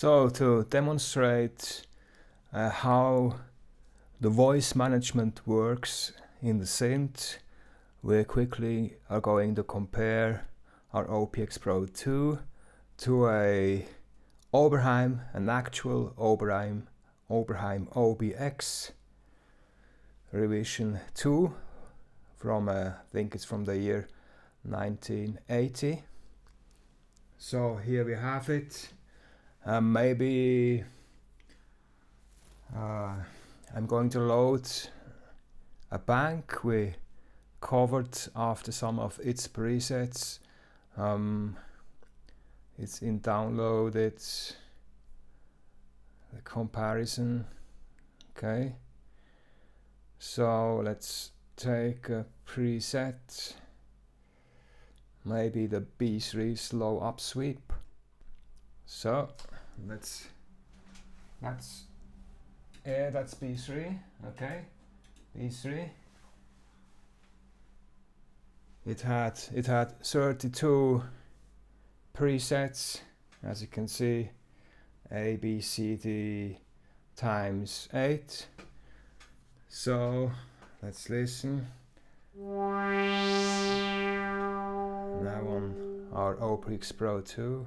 So to demonstrate how the voice management works in the synth, we quickly are going to compare our OP-X PRO-II to an actual Oberheim OB-X Revision 2 from, I think it's from the year 1980. So here we have it. Maybe I'm going to load a bank we covered after some of its presets. It's in downloaded, the comparison. Okay, so let's take a preset, maybe the B3 slow up sweep. So that's B3. Okay, B3. It had 32 presets, as you can see, A, B, C, D times 8. So let's listen. Now on our OP-X PRO-II.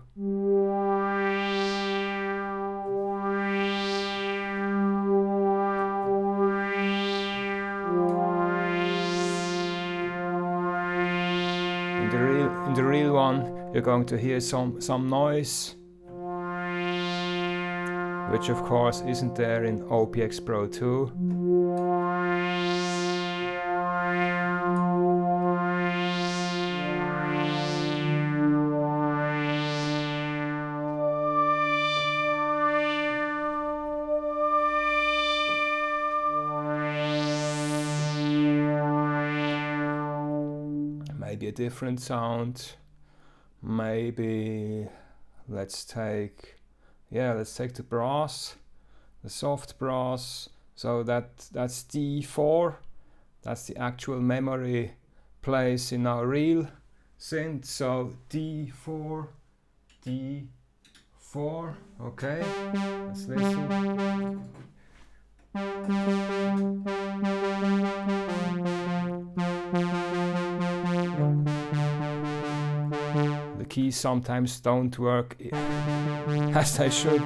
In the real one, you're going to hear some noise, which of course isn't there in OP-X PRO-II. Maybe a different sound. Maybe let's take the brass, the soft brass. So that's D4. That's the actual memory place in our real synth. So D4, D4. Okay, let's listen. The keys sometimes don't work as they should.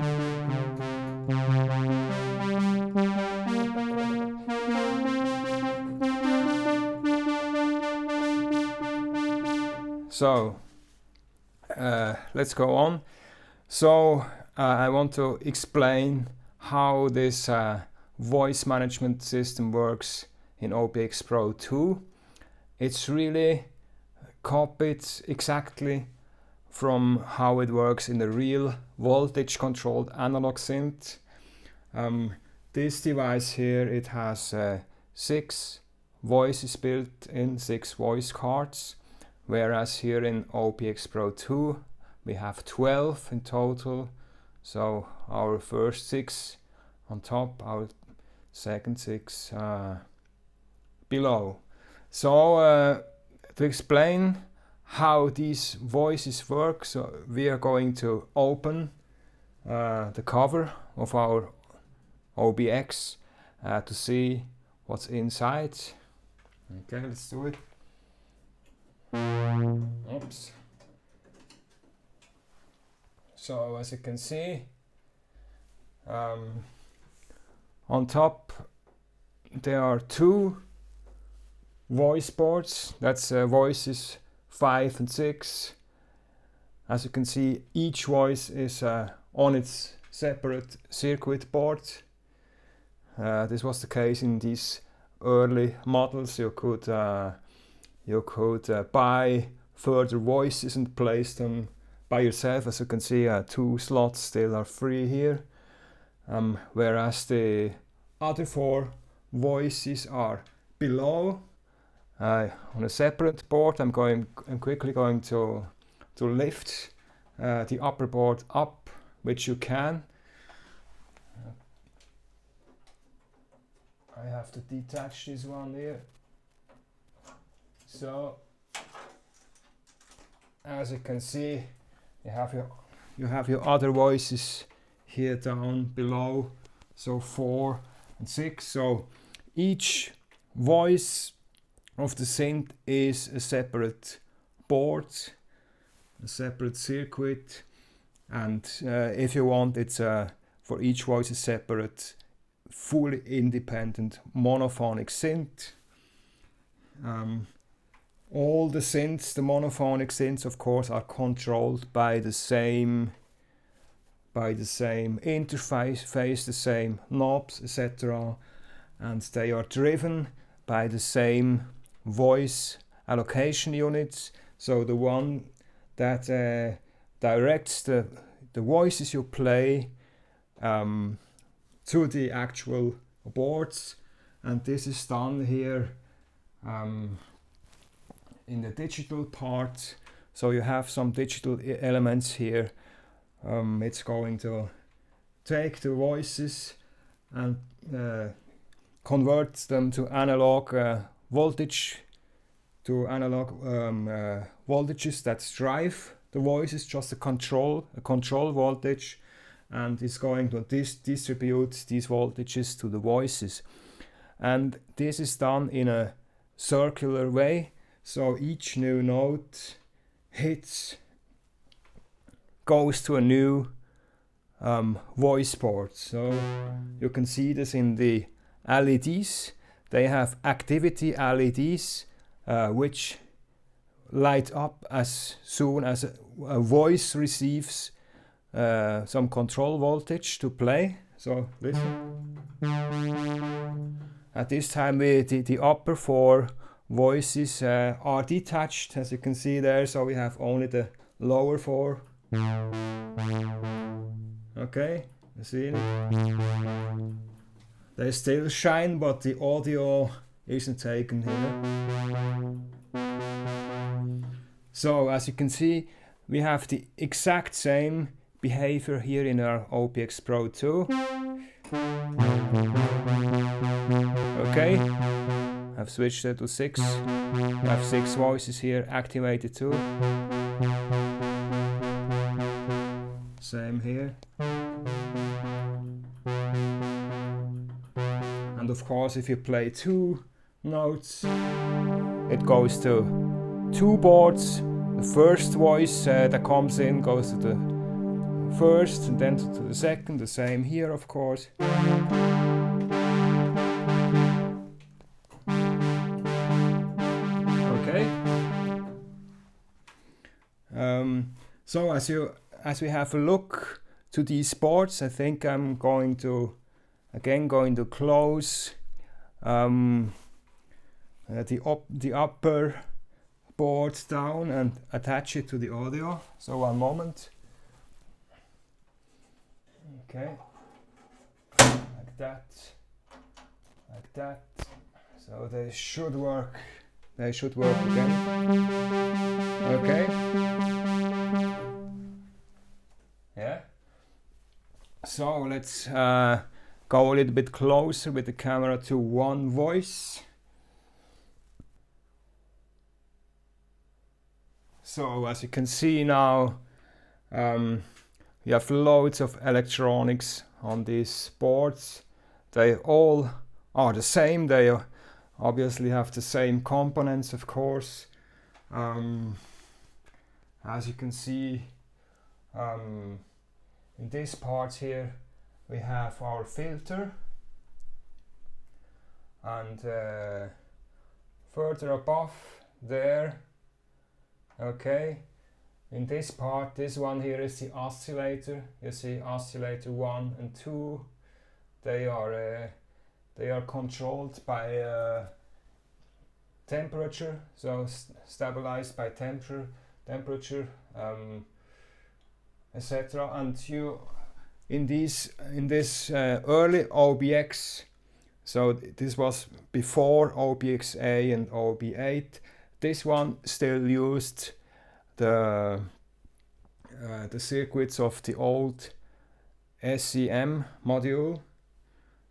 So let's go on. So I want to explain how this voice management system works in OP-X PRO-II. It's really copied exactly from how it works in the real voltage controlled analog synth. This device here, it has 6 voices built in, 6 voice cards, whereas here in OP-X PRO-II we have 12 in total. So our first 6 on top, our second 6 below. So to explain how these voices work, so we are going to open the cover of our OB-X to see what's inside. Okay, let's do it. Oops. So as you can see, on top there are 2 voice boards. That's voices 5 and 6. As you can see, each voice is on its separate circuit board. This was the case in these early models. You could buy further voices and place them by yourself. As you can see, 2 slots still are free here, whereas the other 4 voices are below on a separate board. I'm quickly going to lift the upper board up, which you can. I have to detach this one here. So as you can see, you have your other voices here down below, so 4 and 6. So each voice of the synth is a separate board, a separate circuit, and if you want, it's for each voice a separate, fully independent monophonic synth. All the synths, the monophonic synths, of course, are controlled by the same interface, the same knobs, etc., and they are driven by the same voice allocation units. So the one that directs the voices you play to the actual boards, and this is done here in the digital part. So you have some digital elements here. It's going to take the voices and convert them to analog voltage, to analog voltages that drive the voices, just a control voltage, and it's going to distribute these voltages to the voices. And this is done in a circular way, so each new note goes to a new voice board. So you can see this in the LEDs. They have activity LEDs which light up as soon as a voice receives some control voltage to play. So listen. At this time the upper 4 voices are detached, as you can see there, so we have only the lower 4. Okay, you see it? They still shine, but the audio isn't taken here. So as you can see, we have the exact same behavior here in our OB-X PRO-II. Okay, I've switched it to 6. We have 6 voices here activated too. Same here. And of course, if you play 2 notes, it goes to 2 boards. The first voice that comes in goes to the first, and then to the second. The same here, of course. Okay. So as we have a look to these boards, I think I'm going to close the upper board down and attach it to the audio. So one moment. Okay, like that. So they should work. They should work again. Okay. Yeah. So let's go a little bit closer with the camera to one voice. So as you can see now, you have loads of electronics on these boards. They all are the same. They obviously have the same components, of course. As you can see, in this part here we have our filter, and further above there, okay, in this part, this one here is the oscillator. You see oscillator 1 and 2. They are controlled by temperature, so stabilized by temperature, etc. And you in this early OB-X, so this was before OB-X-A and OB-8. This one still used the circuits of the old SEM module,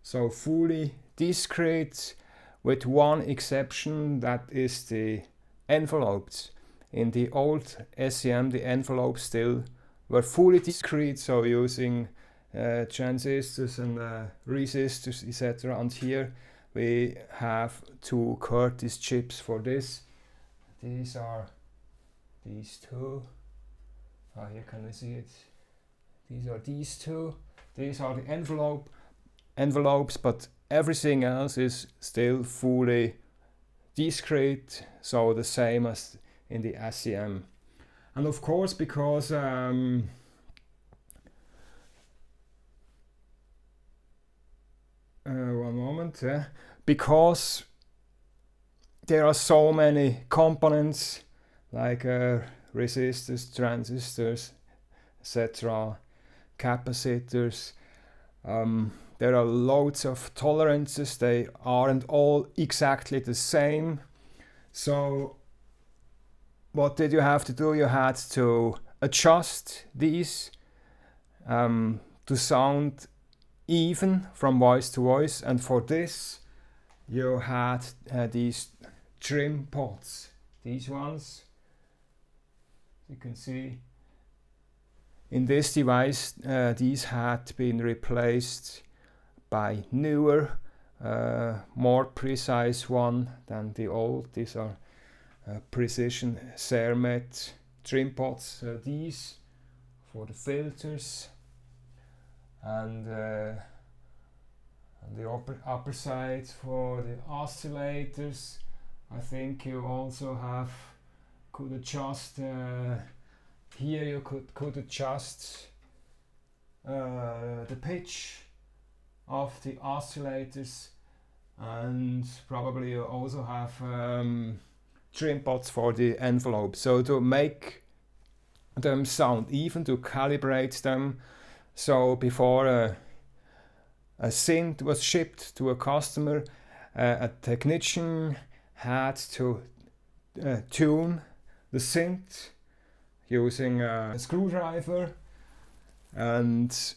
so fully discrete, with one exception, that is the envelopes. In the old SEM, the envelopes still were fully discrete, so using transistors and resistors, etc. And here we have 2 Curtis chips for this. These are these 2. Here can we see it. These are these 2. These are the envelopes, but everything else is still fully discrete, so the same as in the SEM. And of course, because one moment, because there are so many components like resistors, transistors, etc., capacitors. There are loads of tolerances. They aren't all exactly the same. So what did you have to do? You had to adjust these to sound even from voice to voice, and for this you had these trim pots, these ones. You can see in this device these had been replaced by newer, more precise one than the old. These are precision Cermet trim pots. These for the filters, and the upper side for the oscillators. I think you also could adjust here. You could adjust the pitch of the oscillators, and probably you also have trim pots for the envelope, so to make them sound even, to calibrate them. So before a synth was shipped to a customer, a technician had to tune the synth using a screwdriver, and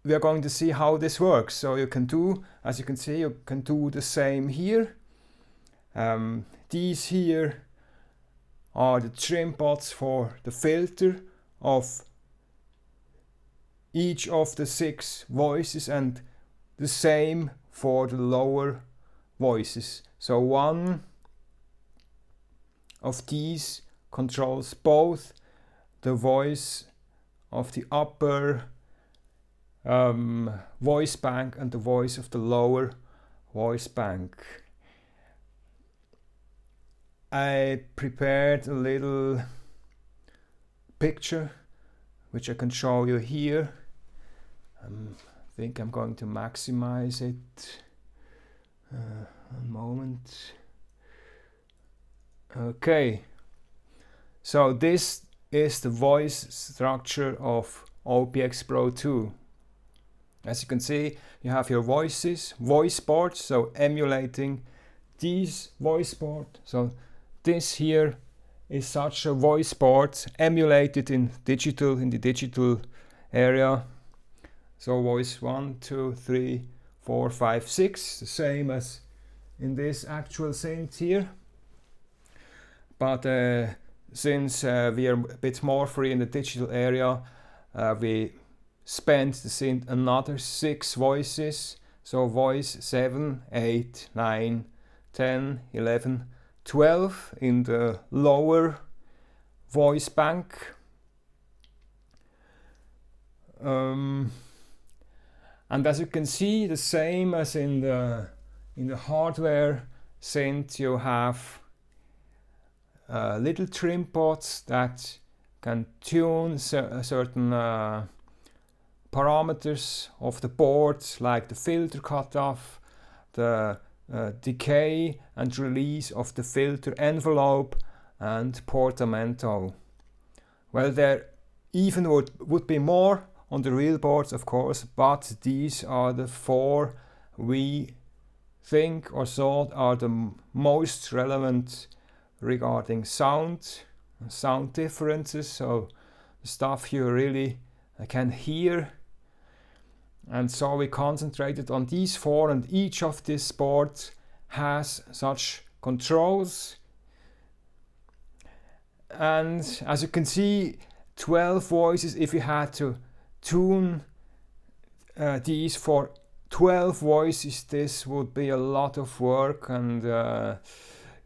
we are going to see how this works. So you can do, as you can see, you can do the same here. These here are the trim pots for the filter of each of the 6 voices, and the same for the lower voices. So one of these controls both the voice of the upper voice bank and the voice of the lower voice bank. I prepared a little picture which I can show you here. I think I'm going to maximize it. One moment. Okay, so this is the voice structure of OB-X PRO-II. As you can see, you have your voice boards, so emulating these voice board. So this here is such a voice board emulated in the digital area. So voice 1, 2, 3, 4, 5, 6, the same as in this actual synth here. But since we are a bit more free in the digital area, we spent the synth another 6 voices. So voice 7, 8, 9, 10, 11, 12 in the lower voice bank. And as you can see, the same as in the hardware synth, you have little trim pots that can tune certain parameters of the board, like the filter cutoff, the decay and release of the filter envelope, and Portamento. Well, there even would be more on the real boards, of course, but these are the 4 we think or thought are the most relevant regarding sound differences, so the stuff you really can hear. And so we concentrated on these 4, and each of these boards has such controls. And as you can see, 12 voices. If you had to tune these for 12 voices, this would be a lot of work, and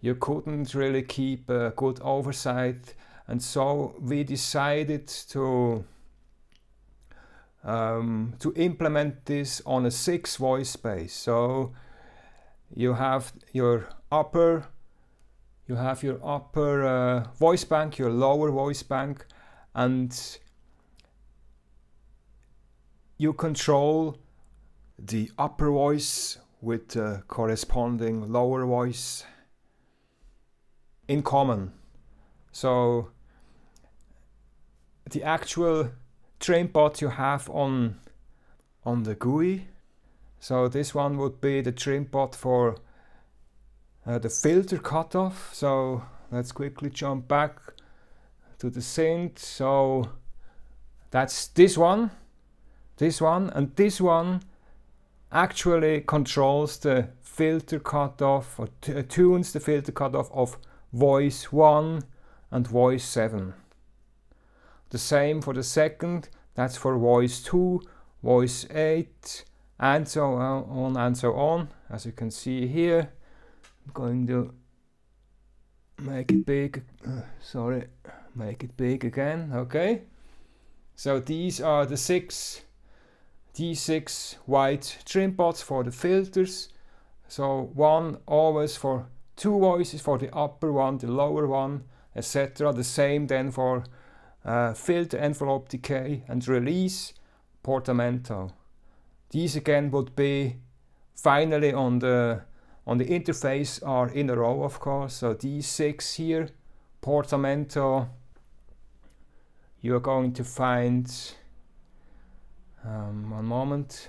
you couldn't really keep a good oversight, and so we decided to implement this on a 6 voice base. So you have your upper voice bank, your lower voice bank, and you control the upper voice with the corresponding lower voice in common. So the actual trimpot you have on the GUI. So this one would be the trimpot for the filter cutoff. So let's quickly jump back to the synth. So that's this one, and this one actually controls the filter cutoff, or tunes the filter cutoff of voice 1 and voice 7. The same for the second, that's for voice 2, voice 8, and so on and so on. As you can see here, I'm going to make it big, make it big again, okay? So these are the 6 white trimpots for the filters. So one always for 2 voices, for the upper one, the lower one, etc. The same then for filter envelope decay and release, Portamento. These again would be finally on the interface are in a row, of course. So these 6 here, Portamento, you're going to find one moment,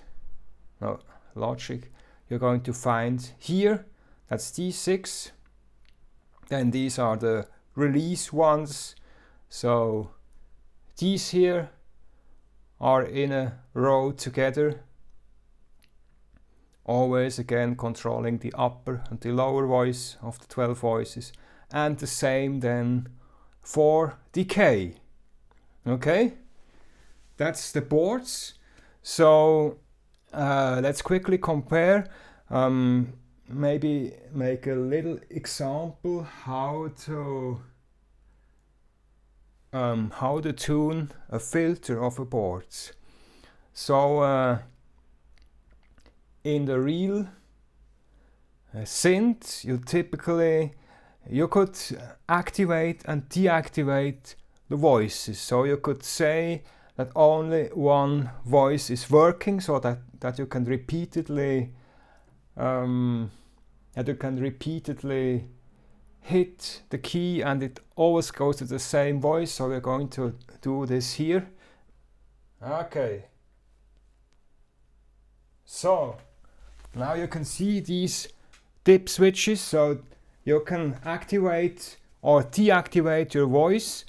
no, Logic, you're going to find here, that's these 6. Then these are the release ones. So these here are in a row together, always again controlling the upper and the lower voice of the 12 voices, and the same then for decay. Okay, that's the boards. So let's quickly compare, maybe make a little example how to tune a filter of a board. So in the real synth, you could activate and deactivate the voices. So you could say that only one voice is working, so that you can repeatedly hit the key and it always goes to the same voice. So we're going to do this here. Okay, so now you can see these dip switches, so you can activate or deactivate your voices,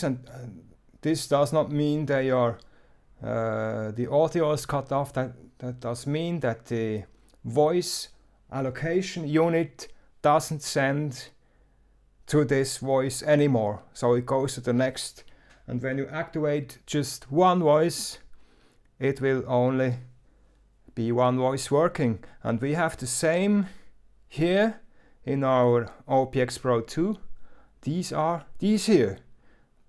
and this does not mean they are the audio is cut off. That does mean that the voice allocation unit doesn't send to this voice anymore, so it goes to the next. And when you activate just one voice, it will only be one voice working. And we have the same here in our OB-X PRO-II. These are these here.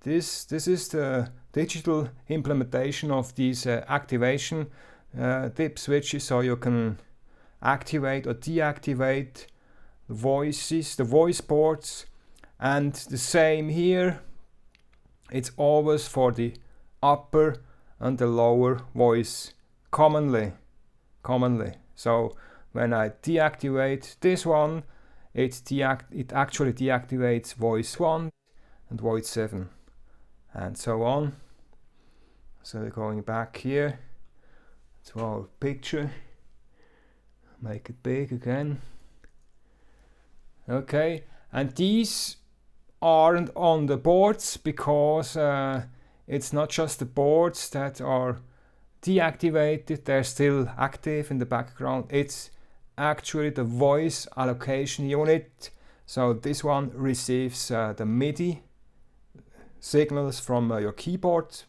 This is the digital implementation of these activation dip switches, so you can activate or deactivate the voices, the voice ports. And the same here, it's always for the upper and the lower voice commonly. So when I deactivate this one, it actually deactivates voice 1 and voice 7 and so on. So we're going back here to our picture, make it big again. Okay, and these aren't on the boards because it's not just the boards that are deactivated, they're still active in the background. It's actually the voice allocation unit. So this one receives the MIDI signals from your keyboard,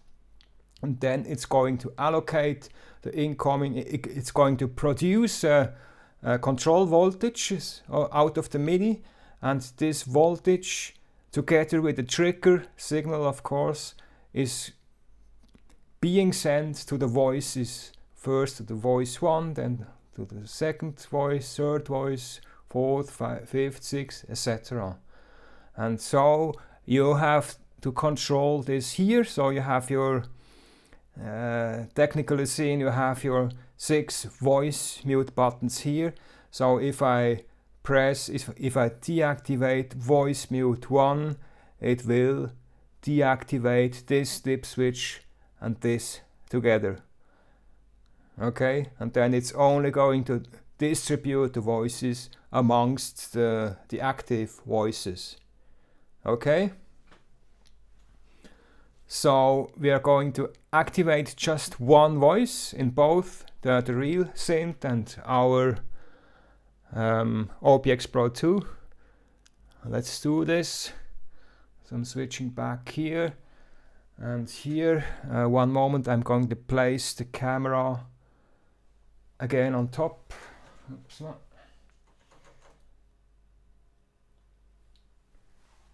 and then it's going to allocate the incoming, it's going to produce control voltages out of the MIDI, and this voltage together with the trigger signal, of course, is being sent to the voices, first to the voice 1, then to the second voice, third voice, fourth, fifth, sixth, etc. And so you have to control this here. So you have your technically seen, you have your 6 voice mute buttons here. So if I press, if I deactivate voice mute 1, it will deactivate this dip switch and this together. Okay, and then it's only going to distribute the voices amongst the active voices. Okay, so we are going to activate just one voice in both the real synth and our OB-X PRO-II. Let's do this. So I'm switching back here, and here, one moment, I'm going to place the camera again on top. Oops, no.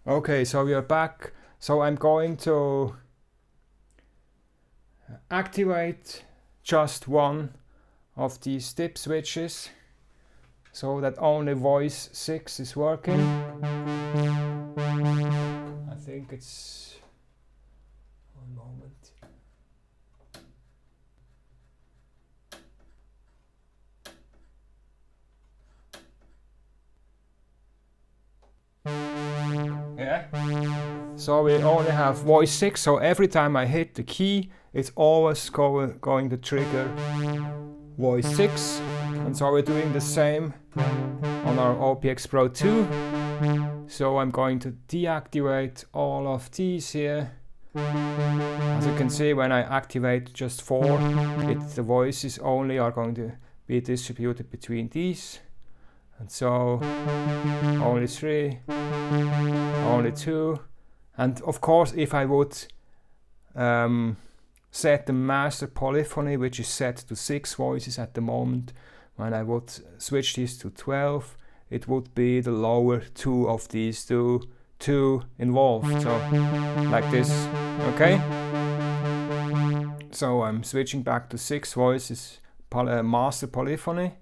Okay, so we are back. So I'm going to activate just one of these dip switches so that only voice 6 is working. I think it's one moment. Yeah. So we only have voice 6, so every time I hit the key, it's always going to trigger voice 6. And so we're doing the same on our OB-X PRO-II. So I'm going to deactivate all of these here. As you can see, when I activate just 4, the voices only are going to be distributed between these. And so only 3, only 2. And of course, if I would set the master polyphony, which is set to 6 voices at the moment, when I would switch this to 12, it would be the lower 2 of these two involved. So like this, okay? So I'm switching back to 6 voices master polyphony,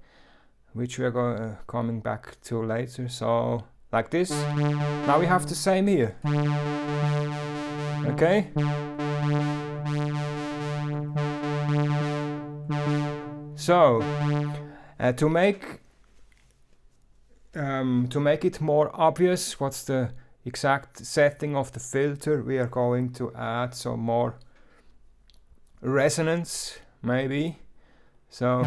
which we are coming back to later. So like this. Now we have the same here. Okay? So to make it more obvious what's the exact setting of the filter, we are going to add some more resonance, maybe. So,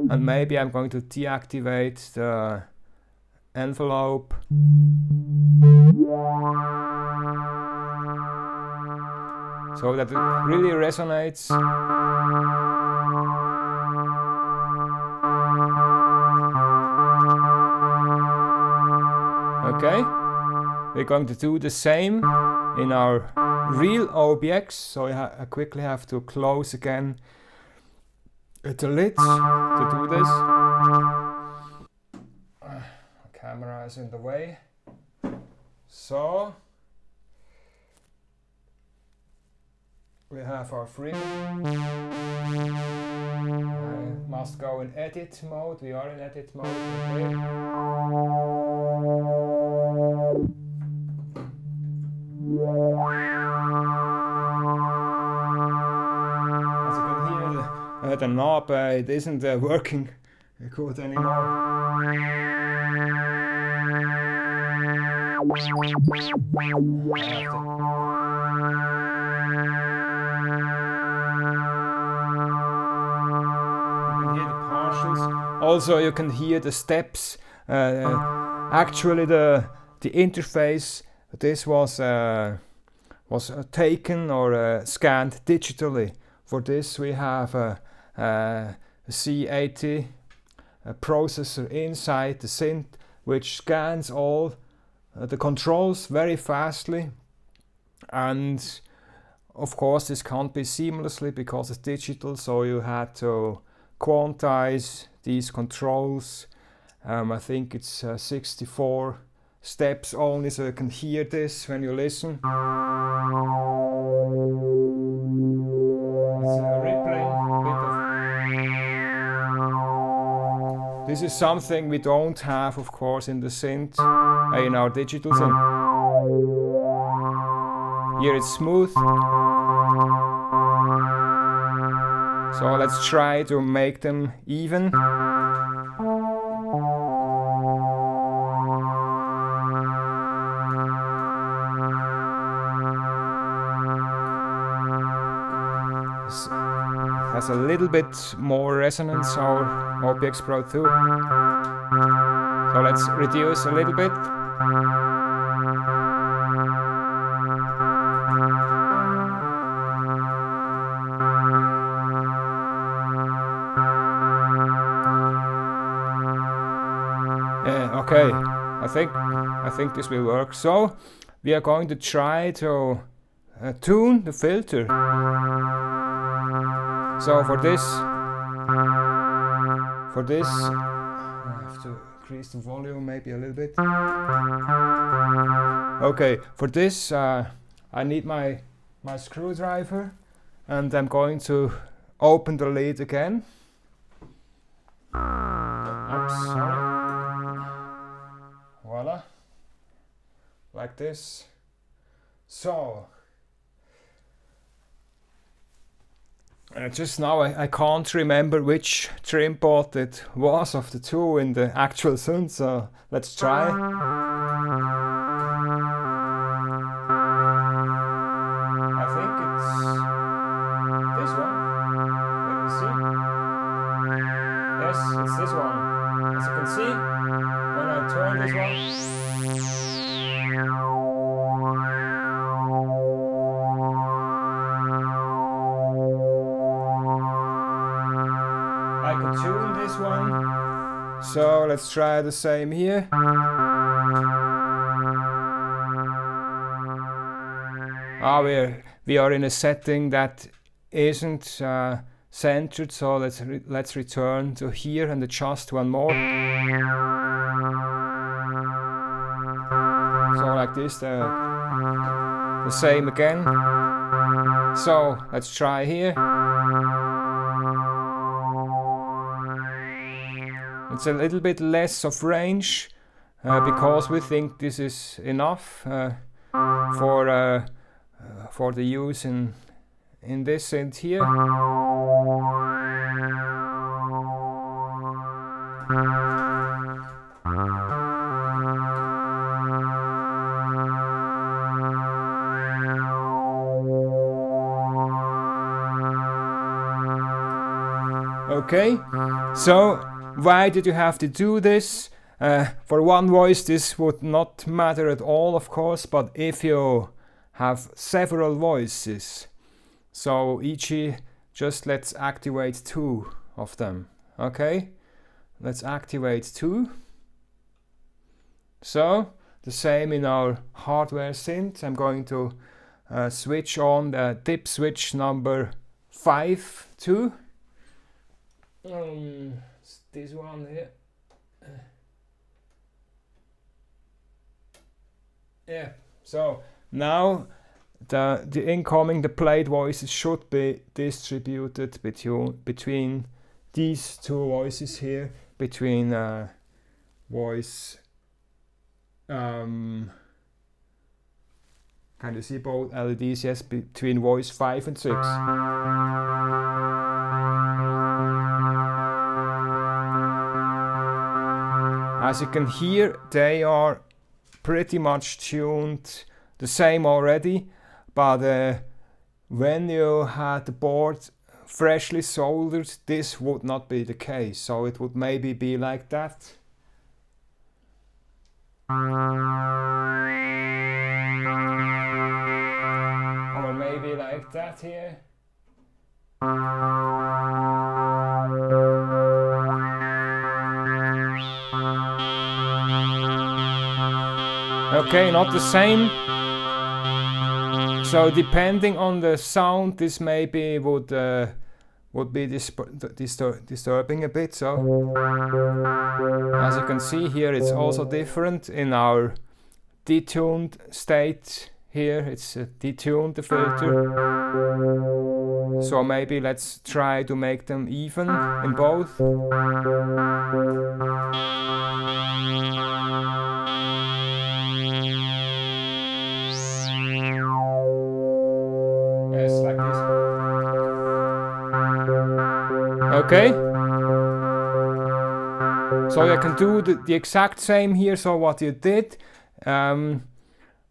and maybe I'm going to deactivate the envelope. So that it really resonates. Okay, we're going to do the same in our real OB-X. So I quickly have to close again the lids to do this. The camera is in the way. So we have our frequency. I must go in edit mode. We are in edit mode. Okay. As you can hear, the knob it isn't working good anymore. Also, you can hear the steps. Actually, the interface, this was taken or scanned digitally. For this, we have a C80 processor inside the synth, which scans all the controls very fastly And of course this can't be seamlessly because it's digital, so you had to quantize these controls. I think it's 64 steps only, so you can hear this when you listen. It's a rippling bit of... This is something we don't have, of course, in the synth, in our digital synth. Here it's smooth. So let's try to make them even. Has a little bit more resonance, our OB-X PRO-II. So let's reduce a little bit. Okay, I think this will work. So we are going to try to tune the filter. So for this, I have to increase the volume maybe a little bit. Okay, for this I need my screwdriver, and I'm going to open the lid again. Oops, sorry. Voila, like this. So just now I can't remember which trim pot it was of the two in the actual synth, so let's try. I think it's this one. Let me see. Yes, it's this one. As you can see, when I turn this one, I could tune this one. So let's try the same here. We are in a setting that isn't centered, so let's return to here and adjust one more. So like this, the same again. So let's try here. It's a little bit less of range because we think this is enough for the use in this synth here. Okay, so why did you have to do this? For one voice this would not matter at all, of course, but if you have several voices, so e.g. just let's activate 2 of them. Okay, let's activate 2. So the same in our hardware synth. I'm going to switch on the dip switch number 5 too. It's this one here. Yeah, so now the incoming, the played voices should be distributed between these two voices here, between voice, can you see both LEDs? Yes, between voice 5 and 6. As you can hear, they are pretty much tuned the same already, but when you had the board freshly soldered, this would not be the case, so it would maybe be like that. Or maybe like that here. Okay, not the same. So depending on the sound, this maybe would be disturbing a bit. So as you can see here, it's also different in our detuned state. Here it's detuned the filter. So maybe let's try to make them even in both. Yes, like this. Okay. So you can do the exact same here. So what you did,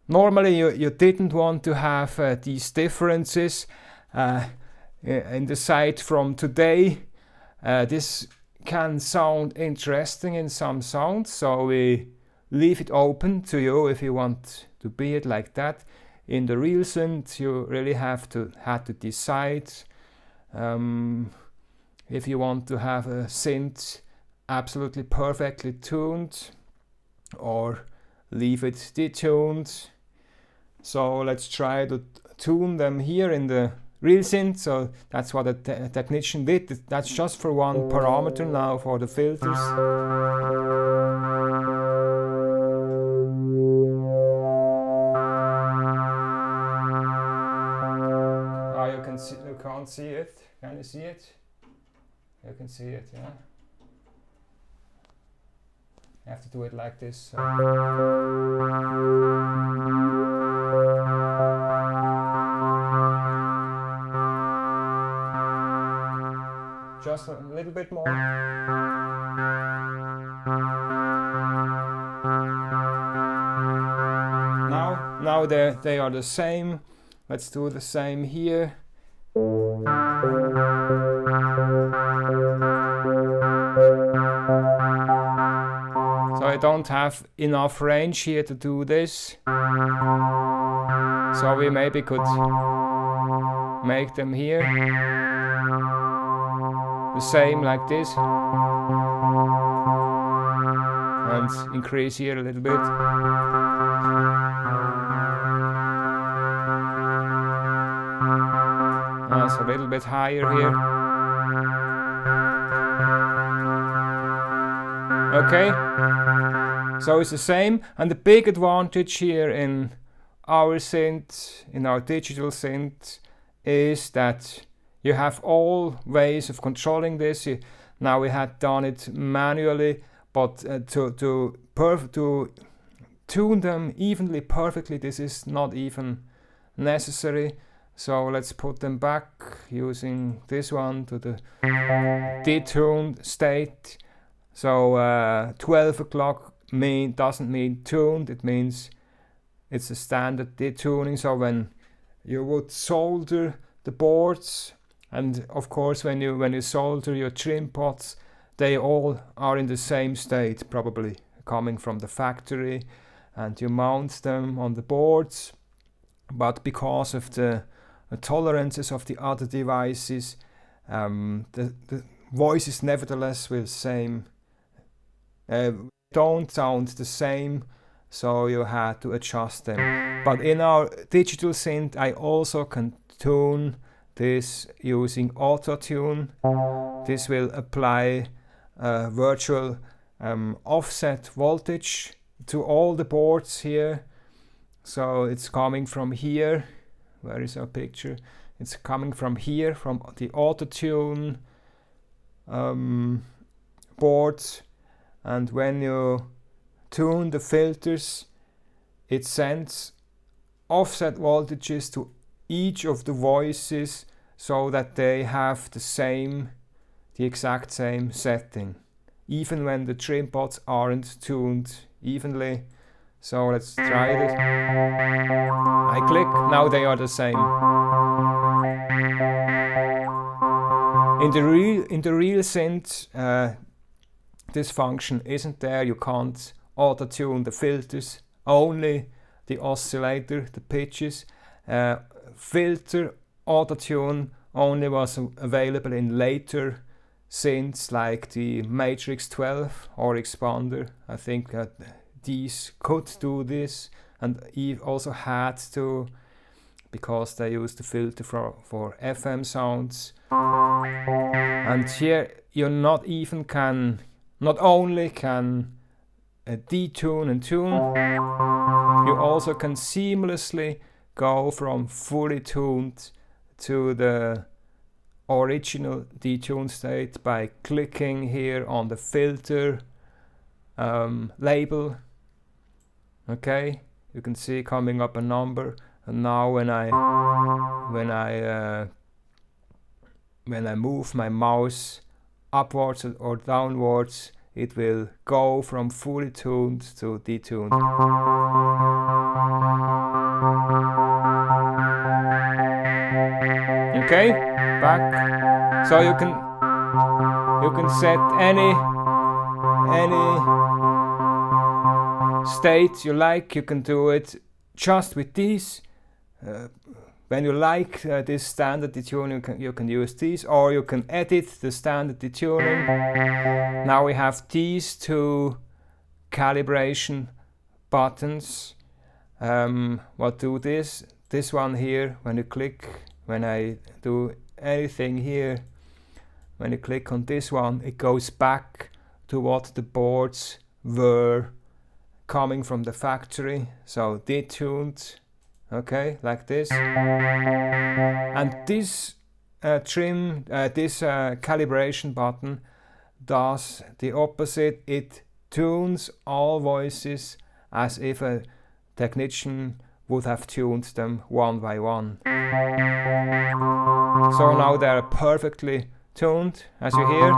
normally you didn't want to have these differences in the side from today. This can sound interesting in some sounds, so we leave it open to you if you want to be it like that. In the real synth, you really had to decide if you want to have a synth absolutely perfectly tuned or leave it detuned. So let's try to tune them here in the real synth. So that's what the technician did. That's just for one parameter now for the filters. Oh, you can't see it. Can you see it? You can see it, yeah. You have to do it like this. Just a little bit more. Now they are the same. Let's do the same here. So I don't have enough range here to do this. So we maybe could make them here the same like this. And increase here a little bit. So a little bit higher here. Okay, so it's the same, and the big advantage here in our synth, in our digital synth, is that you have all ways of controlling this. Now we had done it manually, but to tune them evenly, perfectly, this is not even necessary. So let's put them back using this one to the detuned state. So 12 o'clock doesn't mean tuned, it means it's a standard detuning. So when you would solder the boards, and of course when you solder your trimpots, they all are in the same state, probably coming from the factory, and you mount them on the boards. But because of the tolerances of the other devices, the voices nevertheless will don't sound the same, so you had to adjust them. But in our digital synth, I also can tune this using Autotune. This will apply virtual offset voltage to all the boards here. So it's coming from here. Where is our picture? It's coming from here, from the Autotune boards. And when you tune the filters, it sends offset voltages to each of the voices so that they have the exact same setting, even when the trimpots aren't tuned evenly. So let's try it. I click, now they are the same. In the real synth, this function isn't there. You can't auto-tune the filters, only the oscillator, the pitches. Filter auto-tune only was available in later synths like the Matrix 12 or Expander. I think these could do this, and Eve also had to because they use the filter for FM sounds. And here you not only can detune and tune, you also can seamlessly go from fully tuned to the original detuned state by clicking here on the filter label. Okay, you can see coming up a number, and now when I move my mouse upwards or downwards, it will go from fully tuned to detuned. Okay, back. So you can set any state you like. You can do it just with these. When you like this standard detuning, you can use these, or you can edit the standard detuning. Now we have these two calibration buttons. What do this? This one here, when you click, when I do anything here, when you click on this one, it goes back to what the boards were coming from the factory. So detuned. Okay, like this. And this calibration button does the opposite. It tunes all voices as if a technician would have tuned them one by one. So now they are perfectly tuned, as you hear.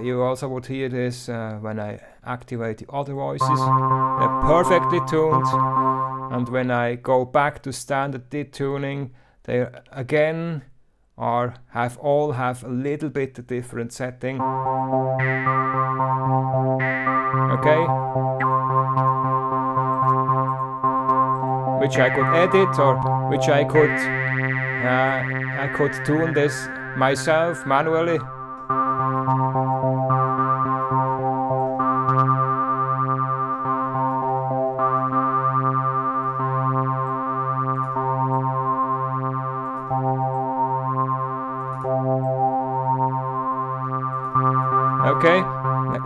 You also would hear this when I activate the other voices. They're perfectly tuned. And when I go back to standard detuning, they again all have a little bit of different setting. Okay, which I could edit, or which I could tune this myself manually. Okay,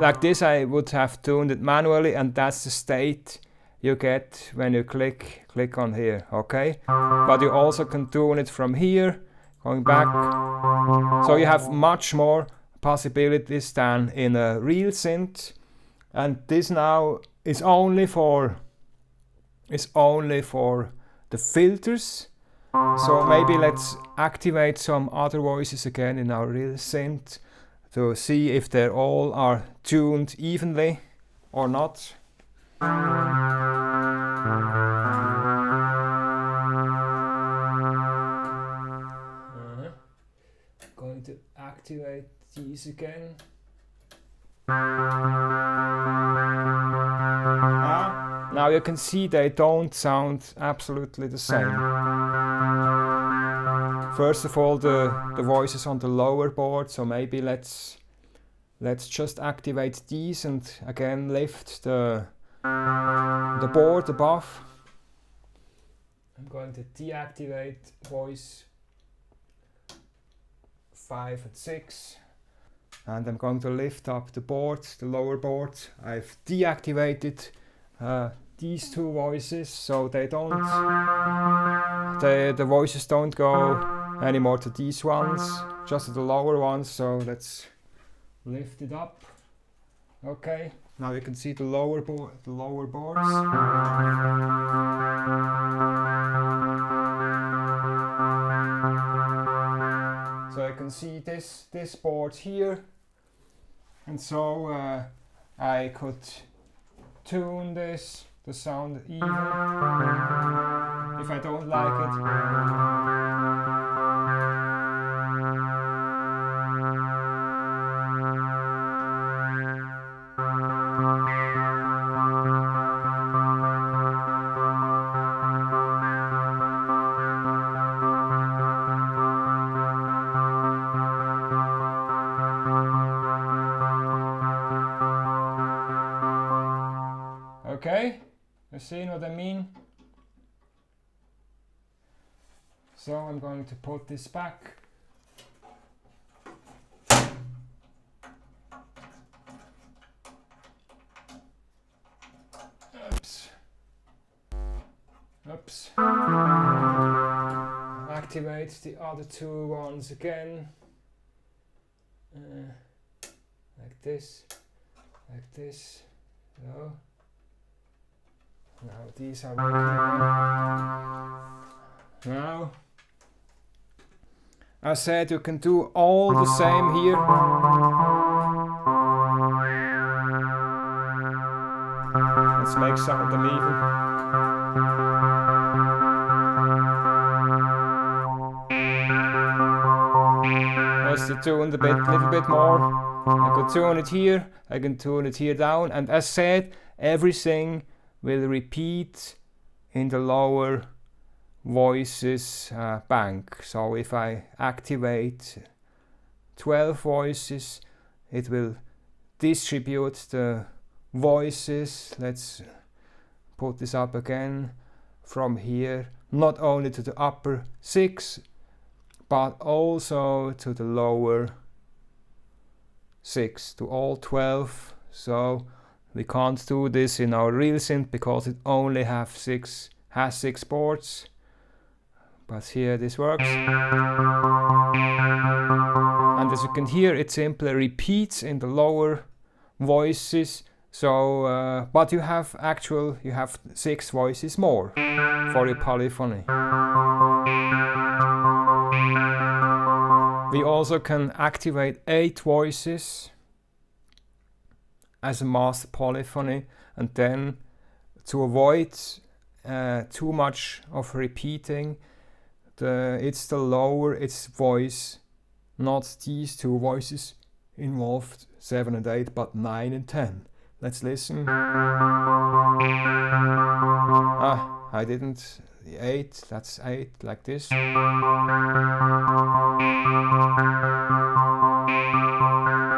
like this I would have tuned it manually, and that's the state you get when you click on here. Okay, but you also can tune it from here, going back. So you have much more possibilities than in a real synth, and this now is only for the filters. So maybe let's activate some other voices again in our real synth to see if they all are tuned evenly or not. Going to activate these again. Now you can see they don't sound absolutely the same. First of all, the voices on the lower board, so maybe let's just activate these and again lift the board above. I'm going to deactivate voice 5 and 6, and I'm going to lift up the board, the lower board. I've deactivated these two voices, so they don't, the voices don't go anymore to these ones, just to the lower ones. So let's lift it up. Okay, now you can see the lower boards. So I can see this board here, and so I could tune this to sound even if I don't like it. Okay, you see what I mean? So I'm going to put this back. Oops. Oops. Activate the other two ones again. Like this. Like this. So. Now these are working. Now, I said you can do all the same here. Let's make some of them even. Let's tune a little bit more. I could tune it here, I can tune it here down, and as said, everything will repeat in the lower voices bank. So if I activate 12 voices, it will distribute the voices. Let's put this up again from here, not only to the upper 6 but also to the lower 6, to all 12. So we can't do this in our real synth because it only has 6 ports. But here this works. And as you can hear, it simply repeats in the lower voices. So, but you have 6 voices more for your polyphony. We also can activate 8 voices as a master polyphony, and then to avoid too much of repeating, it's the lower voice, not these 2 voices involved, 7 and 8, but 9 and 10. Let's listen. I didn't. 8, that's 8, like this.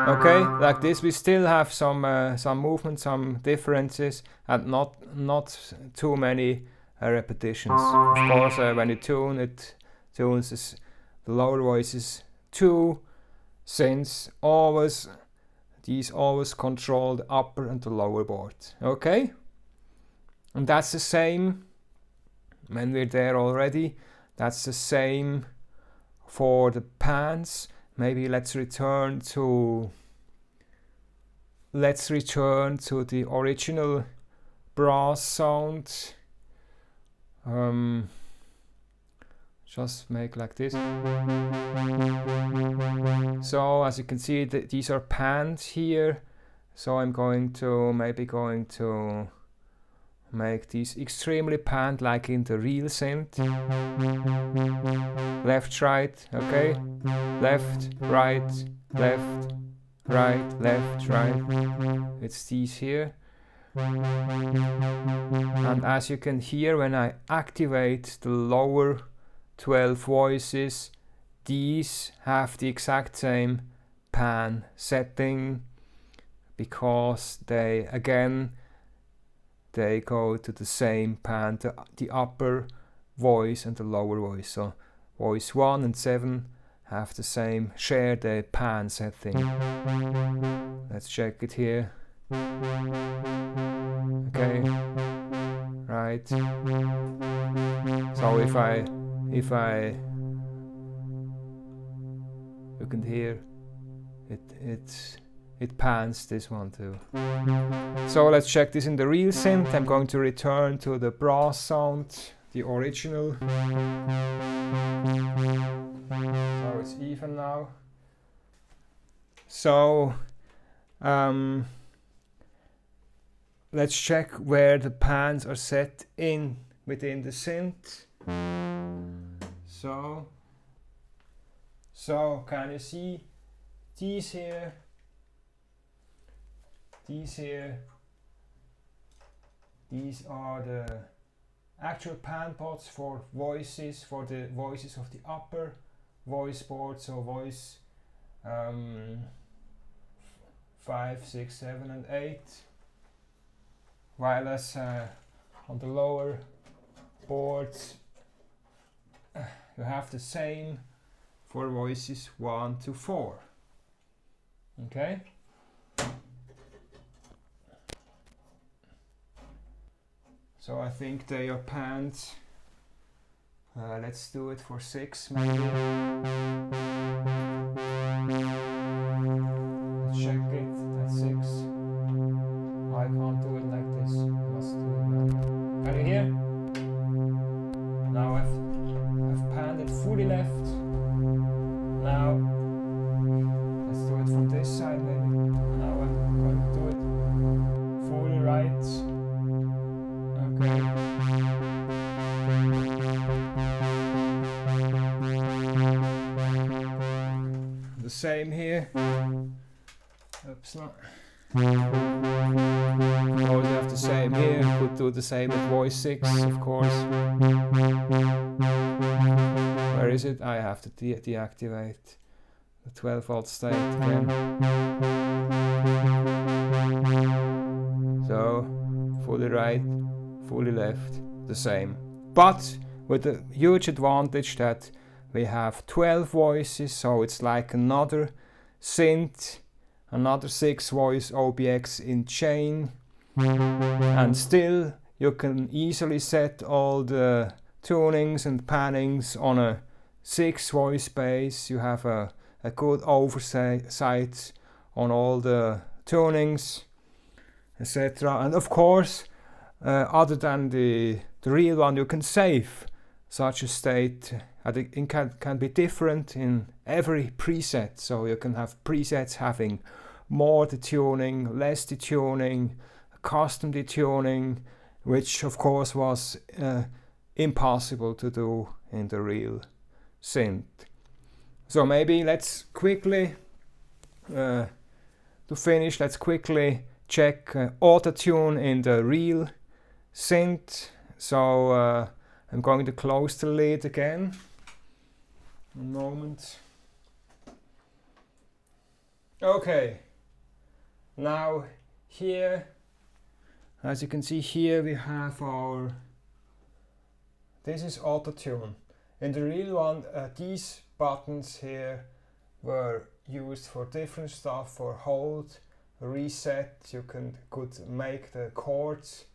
Okay, like this. We still have some movement, some differences, and not too many repetitions. Of course, when you tune, it tunes the lower voices too, since these always control the upper and the lower board. Okay, and that's the same. When we're there already, that's the same for the pans. Maybe let's return to the original brass sound. Just make like this. So as you can see, these are panned here. So I'm maybe going to make these extremely panned, like in the real synth. Left, right, okay. Left, right, left, right, left, right. It's these here. And as you can hear, when I activate the lower 12 voices, these have the exact same pan setting, because they go to the same pan, the upper voice and the lower voice. So voice 1 and 7 have the same, share the pan setting. Let's check it here. Okay, right. So if I you can hear it pans this one too. So let's check this in the real synth. I'm going to return to the brass sound, the original. So it's even now. So let's check where the pans are set within the synth. So can you see these here? These are the actual pan pots for the voices of the upper voice board. So voice 5, 6, 7 and 8. While as on the lower boards you have the same for voices 1 to 4. Okay? So I think they are panned. Let's do it for 6 maybe. Let's check it, that's 6. I can't do it like this. I must do it like that. Can you hear? Now I've panned it fully left. Now let's do it from this side maybe. Now I'm going to do it fully right. Okay. The same here. Oops, not. Always have the same here. Could do the same with voice 6, of course. Where is it? I have to deactivate the 12 volt state again. So fully right, fully left, the same. But with the huge advantage that we have 12 voices, so it's like another synth, another 6 voice OB-X in chain, and still you can easily set all the tunings and pannings on a 6 voice base. You have a good oversight on all the tunings, etc. And of course, other than the real one, you can save such a state. It can be different in every preset, so you can have presets having more detuning, less detuning, custom detuning, which of course was impossible to do in the real synth. So maybe let's quickly, to finish, let's quickly check Autotune in the real synth. So I'm going to close the lid again. A moment. Okay. Now here, as you can see here, we have our, this is Autotune. In the real one, these buttons here were used for different stuff, for hold, reset. You could make the chords,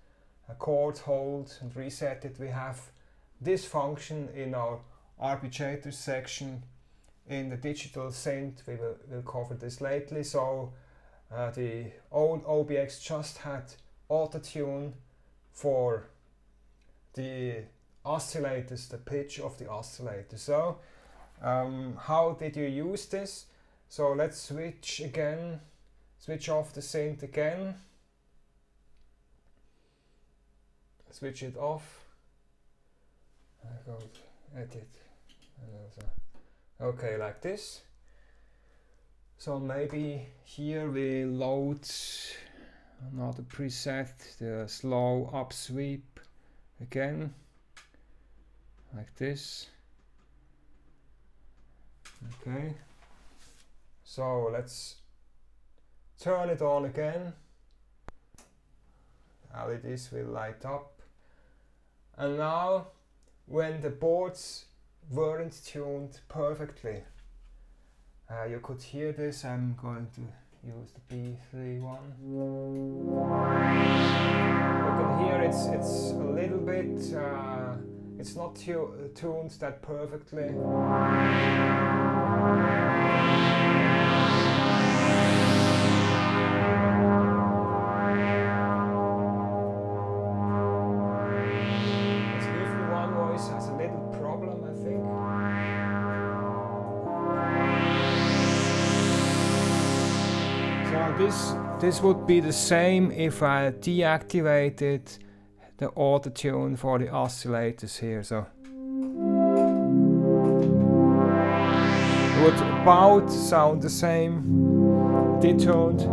a chord hold and reset it. We have this function in our arpeggiator section in the digital synth. We'll cover this lately. So the old OB-X just had Autotune for the oscillators, the pitch of the oscillator. So how did you use this? So let's switch off the synth again, switch it off. I go to edit, okay, like this. So maybe here we load another preset, the slow upsweep again, like this. Okay, so let's turn it on again. LEDs will light up. And now, when the boards weren't tuned perfectly, you could hear this. I'm going to use the B3 one. You can hear it's a little bit, it's not tuned that perfectly. Even one voice has a little problem, I think. So this would be the same if I deactivated the Autotune for the oscillators here. So it would about sound the same, detuned.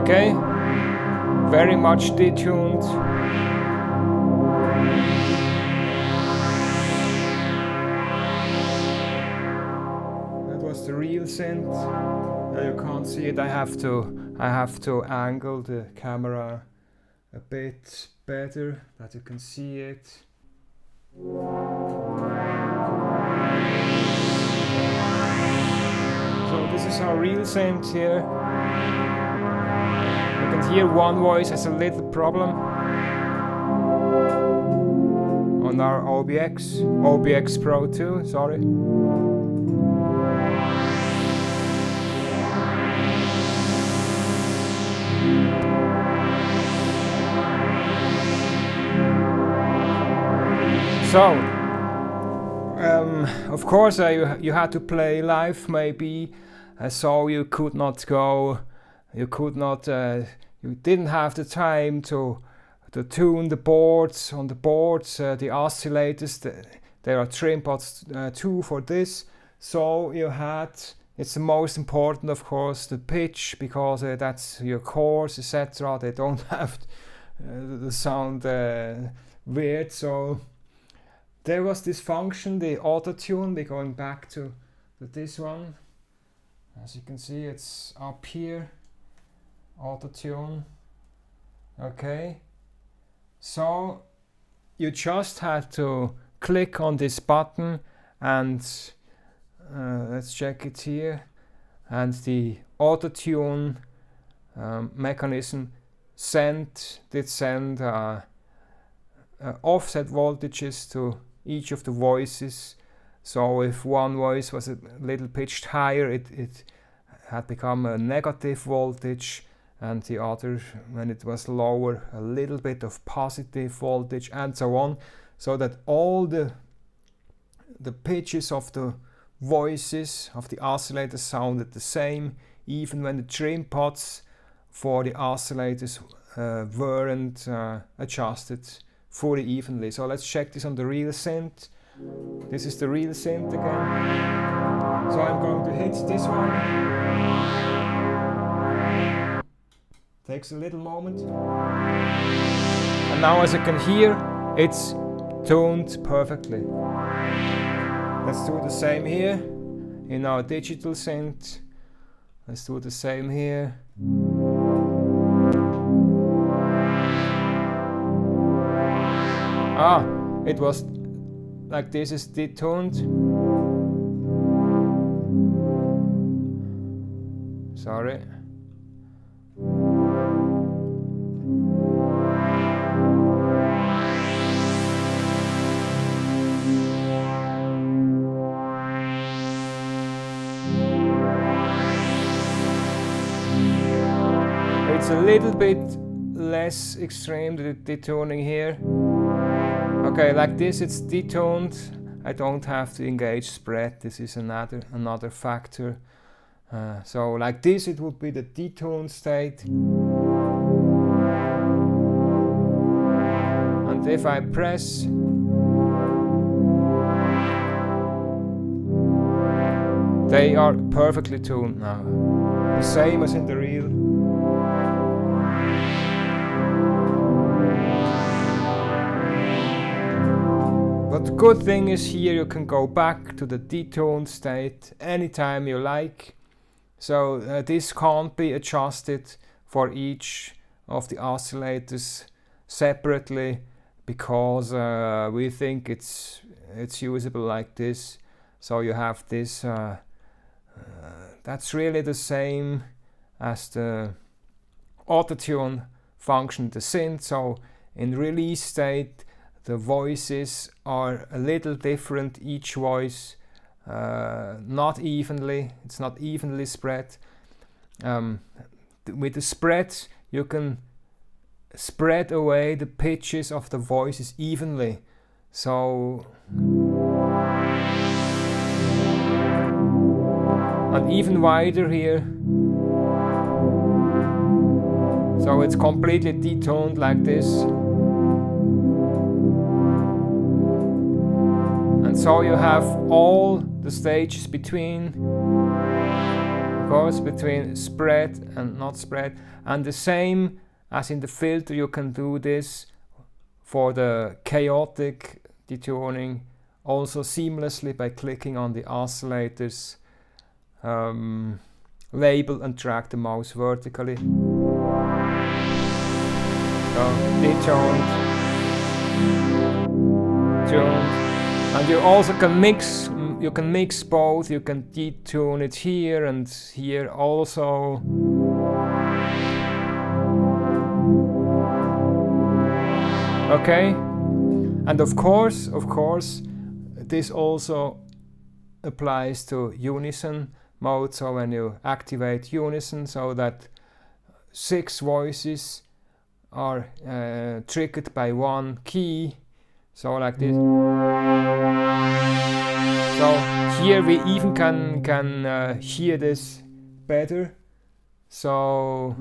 Okay, very much detuned. That was the real synth. You can't see it. I have to angle the camera a bit better that you can see it. So this is our real synth here. You can hear one voice has a little problem on our OB-X PRO-II, sorry. So, of course, you had to play live, maybe, so you could not go, you didn't have the time to tune the boards. On the boards, the oscillators, there are trimpots too for this. So you had, it's the most important, of course, the pitch, because that's your chords, etc. They don't have the sound weird. So there was this function, the Autotune. We're going back to this one. As you can see, it's up here. Autotune. Okay. So you just had to click on this button and let's check it here. And the Autotune mechanism did send offset voltages to each of the voices. So if one voice was a little pitched higher, it had become a negative voltage, and the other, when it was lower, a little bit of positive voltage, and so on, so that all the pitches of the voices of the oscillators sounded the same, even when the trimpots for the oscillators weren't adjusted fully evenly. So let's check this on the real synth. This is the real synth again. So I'm going to hit this one. Takes a little moment. And now, as you can hear, it's tuned perfectly. Let's do the same here in our digital synth. Let's do the same here. Ah, it was like this is detuned. Sorry. It's a little bit less extreme, the detuning here. Okay, like this it's detuned. I don't have to engage spread. This is another factor. So like this it would be the detuned state. And if I press, they are perfectly tuned now. The same as in the real. But the good thing is here you can go back to the detuned state anytime you like. So this can't be adjusted for each of the oscillators separately, because we think it's usable like this. So you have this, that's really the same as the Autotune function, the synth. So in release state, the voices are a little different, each voice not evenly, it's not evenly spread. With the spread, you can spread away the pitches of the voices evenly. So, and even wider here. So it's completely detuned like this. And so you have all the stages between, of course, between spread and not spread. And the same as in the filter, you can do this for the chaotic detuning also seamlessly by clicking on the oscillators label and drag the mouse vertically. So detuned, tuned, and you also can mix. You can mix both. You can detune it here and here also. Okay, and of course, this also applies to Unison Mode. So when you activate Unison, so that 6 voices are triggered by one key, so like this. So here we even can hear this better. So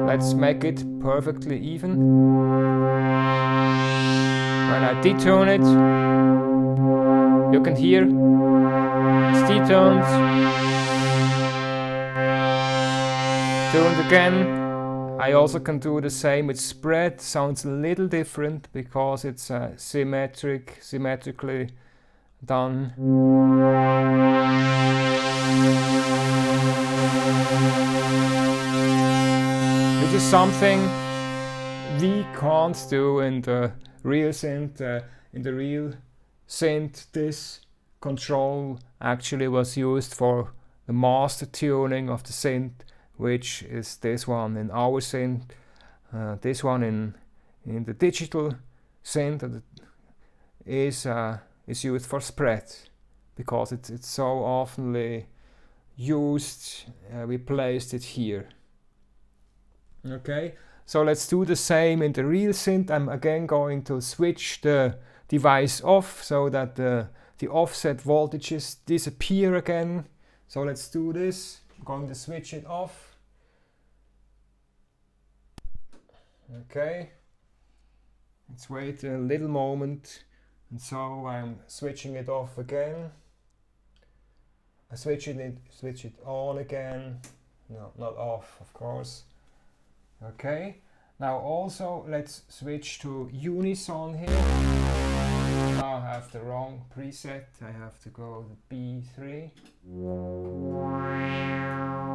let's make it perfectly even. When I detune it, you can hear it's detuned, tuned again. I also can do the same with spread. Sounds a little different because it's symmetrically done. Which is something we can't do in the real synth. In the real synth, this control actually was used for the master tuning of the synth, which is this one in our synth. This one in the digital synth is used for spread, because it's so oftenly used. We placed it here. Okay, so let's do the same in the real synth. I'm again going to switch the device off so that the offset voltages disappear again. So let's do this. I'm going to switch it off. Okay, let's wait a little moment. And so I'm switching it off again. I switch it on again. No, not off, of course. Okay, now also let's switch to Unison here. Now I have the wrong preset. I have to go to B3.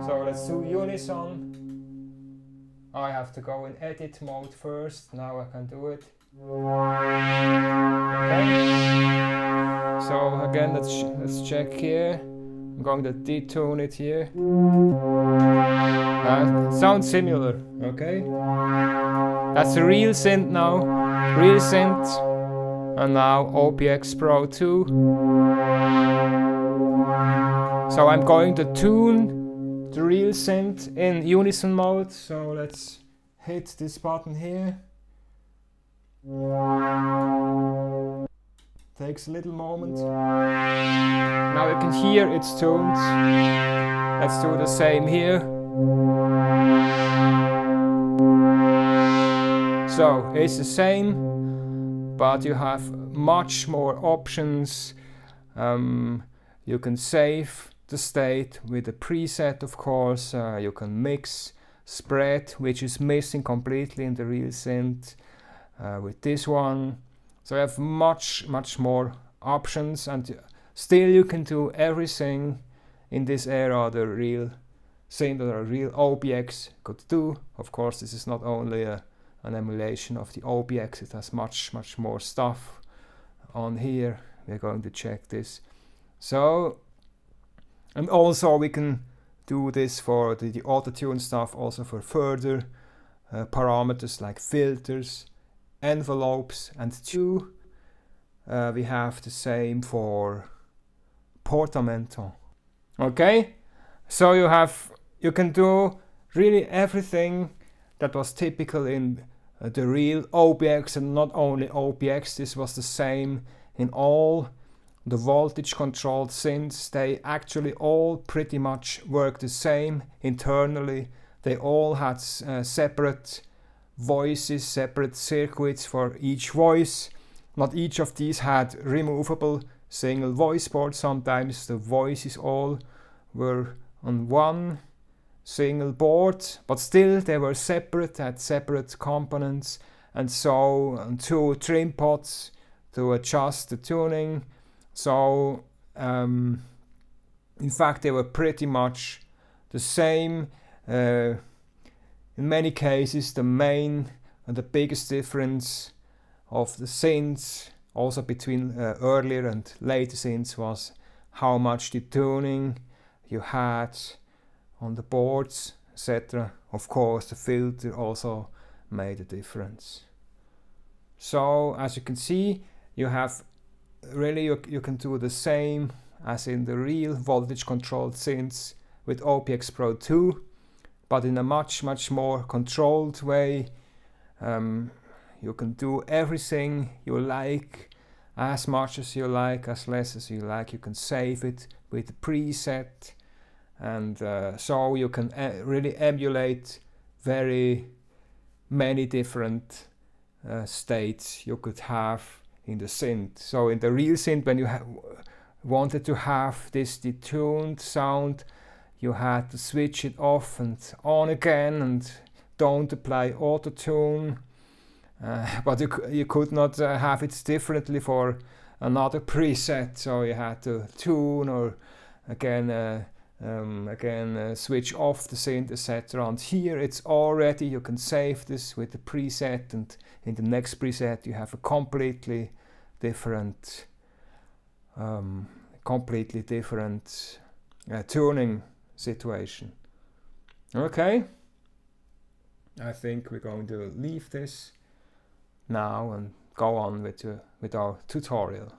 So let's do Unison. I have to go in edit mode first. Now I can do it. Okay. So again, let's check here. I'm going to detune it here. It sounds similar. Okay. That's the real synth now. Real synth. And now OB-X PRO-II. So I'm going to tune the real synth in Unison mode. So let's hit this button here. Takes a little moment. Now you can hear it's tuned. Let's do the same here. So it's the same, but you have much more options. You can save the state with a preset, of course. You can mix, spread, which is missing completely in the real synth, with this one. So you have much more options, and still you can do everything in this era the real synth or a real OB-X could do. Of course, this is not only an emulation of the OB-X, it has much more stuff on here. We're going to check this. So, and also we can do this for the Autotune stuff, also for further parameters like filters, envelopes, and two. We have the same for Portamento. Okay, so you can do really everything that was typical in the real OB-X, and not only OB-X. This was the same in all the voltage controlled synths. They actually all pretty much work the same internally. They all had separate voices, separate circuits for each voice. Not each of these had removable single voice board. Sometimes the voices all were on one single board, but still they were separate, had separate components, and so two trimpots to adjust the tuning. So in fact they were pretty much the same. in many cases the main and the biggest difference of the synths, also between earlier and later synths, was how much detuning you had on the boards, etc. Of course, the filter also made a difference. So as you can see, you have really you can do the same as in the real voltage controlled synths with OB-X PRO-II, but in a much more controlled way. You can do everything you like, as much as you like, as less as you like. You can save it with a preset, and so you can really emulate very many different states you could have in the synth. So in the real synth, when you wanted to have this detuned sound, you had to switch it off and on again and don't apply Autotune. But you could not have it differently for another preset, so you had to tune or again switch off the synth, etc. And here it's already, you can save this with the preset, and in the next preset you have a completely different tuning situation. Okay, I think we're going to leave this now and go on with our tutorial.